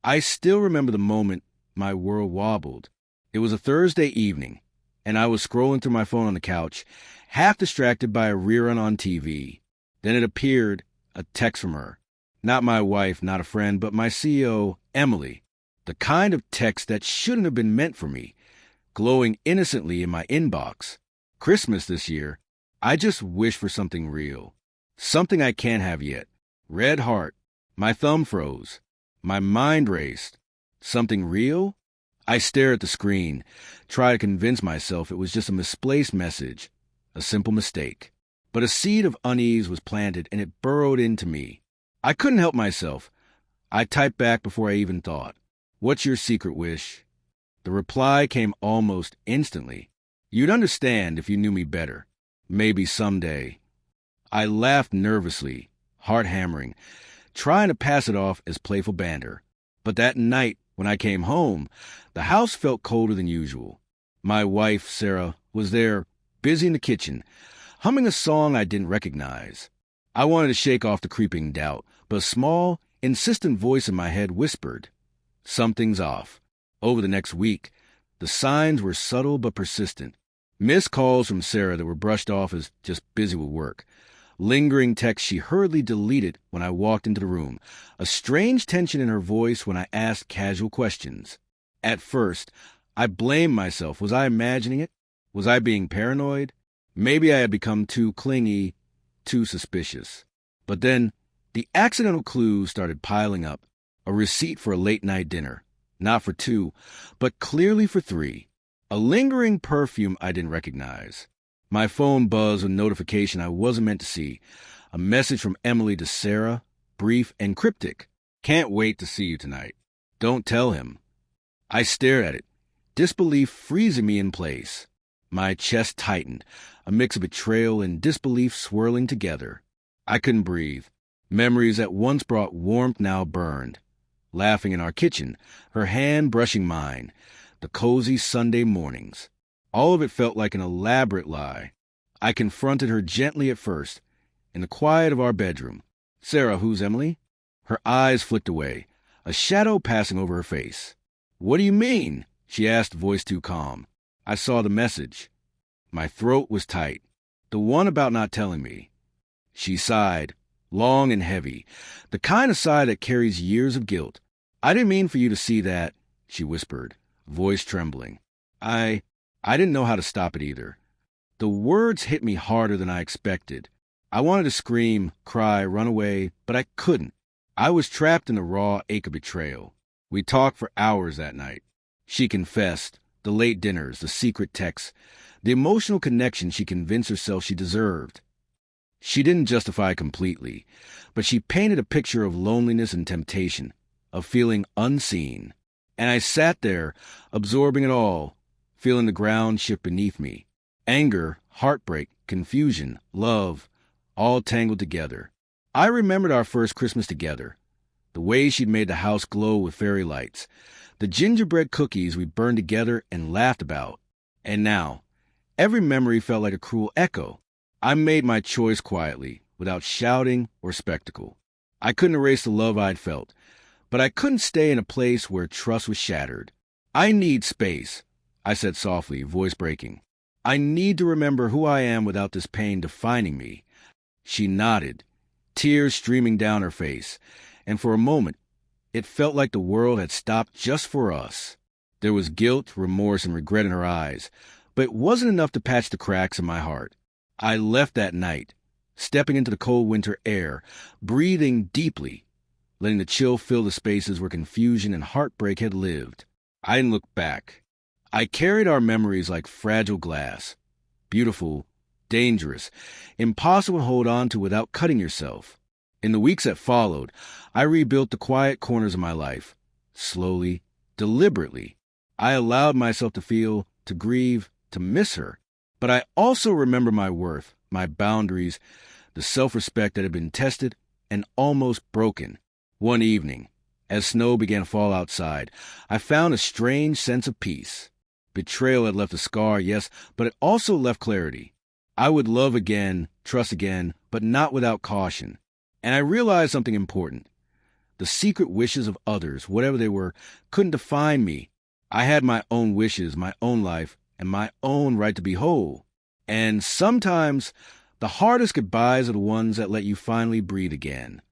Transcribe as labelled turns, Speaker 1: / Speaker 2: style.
Speaker 1: I still remember the moment my world wobbled. It was a Thursday evening, and I was scrolling through my phone on the couch, half distracted by a rerun on TV. Then it appeared, a text from her. Not my wife, not a friend, but my CEO, Emily. The kind of text that shouldn't have been meant for me, glowing innocently in my inbox. Christmas this year, I just wish for something real. Something I can't have yet. Red heart. My thumb froze. My mind raced. Something real? I stare at the screen, try to convince myself it was just a misplaced message, a simple mistake. But a seed of unease was planted, and it burrowed into me. I couldn't help myself. I typed back before I even thought. What's your secret wish? The reply came almost instantly. You'd understand if you knew me better. Maybe someday. I laughed nervously, heart hammering, trying to pass it off as playful banter. But that night, when I came home, the house felt colder than usual. My wife, Sarah, was there, busy in the kitchen, humming a song I didn't recognize. I wanted to shake off the creeping doubt, but a small, insistent voice in my head whispered, something's off. Over the next week, the signs were subtle but persistent. Missed calls from Sarah that were brushed off as just busy with work. Lingering texts she hurriedly deleted when I walked into the room. A strange tension in her voice when I asked casual questions. At first, I blamed myself. Was I imagining it? Was I being paranoid? Maybe I had become too clingy, too suspicious. But then, the accidental clues started piling up. A receipt for a late-night dinner. Not for two, but clearly for three. A lingering perfume I didn't recognize. My phone buzzed with a notification I wasn't meant to see. A message from Emily to Sarah, brief and cryptic. Can't wait to see you tonight. Don't tell him. I stared at it, disbelief freezing me in place. My chest tightened, a mix of betrayal and disbelief swirling together. I couldn't breathe. Memories that once brought warmth now burned. Laughing in our kitchen, her hand brushing mine. The cozy Sunday mornings. All of it felt like an elaborate lie. I confronted her gently at first, in the quiet of our bedroom. Sarah, who's Emily? Her eyes flicked away, a shadow passing over her face. What do you mean? She asked, voice too calm. I saw the message. My throat was tight. The one about not telling me. She sighed, long and heavy, the kind of sigh that carries years of guilt. I didn't mean for you to see that, she whispered, voice trembling. I didn't know how to stop it either. The words hit me harder than I expected. I wanted to scream, cry, run away, but I couldn't. I was trapped in the raw ache of betrayal. We talked for hours that night. She confessed, the late dinners, the secret texts, the emotional connection she convinced herself she deserved. She didn't justify completely, but she painted a picture of loneliness and temptation, of feeling unseen. And I sat there, absorbing it all, feeling the ground shift beneath me. Anger, heartbreak, confusion, love, all tangled together. I remembered our first Christmas together, the way she'd made the house glow with fairy lights, the gingerbread cookies we burned together and laughed about. And now, every memory felt like a cruel echo. I made my choice quietly, without shouting or spectacle. I couldn't erase the love I'd felt, but I couldn't stay in a place where trust was shattered. I need space, I said softly, voice breaking. I need to remember who I am without this pain defining me. She nodded, tears streaming down her face, and for a moment, it felt like the world had stopped just for us. There was guilt, remorse, and regret in her eyes, but it wasn't enough to patch the cracks in my heart. I left that night, stepping into the cold winter air, breathing deeply, letting the chill fill the spaces where confusion and heartbreak had lived. I didn't look back. I carried our memories like fragile glass, beautiful, dangerous, impossible to hold on to without cutting yourself. In the weeks that followed, I rebuilt the quiet corners of my life. Slowly, deliberately, I allowed myself to feel, to grieve, to miss her. But I also remember my worth, my boundaries, the self-respect that had been tested and almost broken. One evening, as snow began to fall outside, I found a strange sense of peace. Betrayal had left a scar, yes, but it also left clarity. I would love again, trust again, but not without caution. And I realized something important. The secret wishes of others, whatever they were, couldn't define me. I had my own wishes, my own life, and my own right to be whole. And sometimes the hardest goodbyes are the ones that let you finally breathe again.